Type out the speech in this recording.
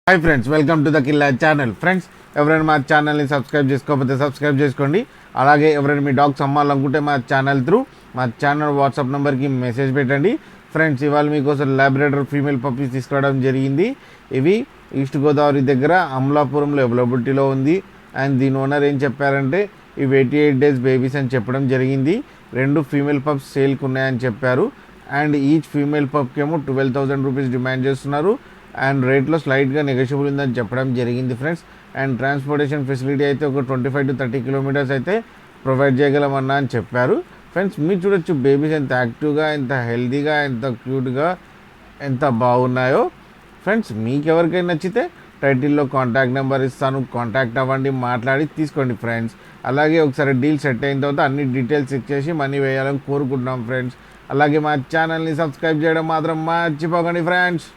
Hi friends, welcome to the Killa channel. Friends, ఎవరైనా మా ఛానల్ని సబ్స్క్రైబ్ చేసుకోకపోతే సబ్స్క్రైబ్ చేసుకోండి. అలాగే ఎవరైనా మీ డాగ్స్ అమ్మాలనుకుంటే మా ఛానల్ త్రూ మా ఛానల్ వాట్సాప్ నెంబర్కి మెసేజ్ పెట్టండి. ఫ్రెండ్స్, ఇవాళ మీకోసం లాబ్రాడర్ ఫీమేల్ పప్పీస్ తీసుకురావడం జరిగింది. ఇవి ఈస్ట్ గోదావరి దగ్గర అమలాపురంలో అవైలబిలిటీలో ఉంది. అండ్ దీని ఓనర్ ఏం చెప్పారంటే ఇవి 88 డేస్ బేబీస్ అని చెప్పడం జరిగింది. 2 ఫీమేల్ పప్స్ సేల్కి ఉన్నాయని చెప్పారు. అండ్ ఈచ్ ఫీమేల్ పప్కి ఏమో 12,000 రూపీస్ డిమాండ్ చేస్తున్నారు. అండ్ రేట్లో స్లైట్గా నెగోషియబుల్ ఉందని చెప్పడం జరిగింది ఫ్రెండ్స్. అండ్ ట్రాన్స్పోర్టేషన్ ఫెసిలిటీ అయితే ఒక 25 to 30 కిలోమీటర్స్ అయితే ప్రొవైడ్ చేయగలమన్నా అని చెప్పారు. ఫ్రెండ్స్, మీరు చూడొచ్చు బేబీస్ ఎంత యాక్టివ్గా, ఎంత హెల్తీగా, ఎంత క్యూట్గా, ఎంత బాగున్నాయో. ఫ్రెండ్స్, మీకు ఎవరికైనా నచ్చితే టైటిల్లో కాంటాక్ట్ నెంబర్ ఇస్తాను, కాంటాక్ట్ అవ్వండి, మాట్లాడి తీసుకోండి ఫ్రెండ్స్. అలాగే ఒకసారి డీల్ సెట్ అయిన తర్వాత అన్ని డీటెయిల్స్ చెక్ చేసి మనీ వేయాలని కోరుకుంటున్నాం ఫ్రెండ్స్. అలాగే మా ఛానల్ని సబ్స్క్రైబ్ చేయడం మాత్రం మర్చిపోకండి ఫ్రెండ్స్.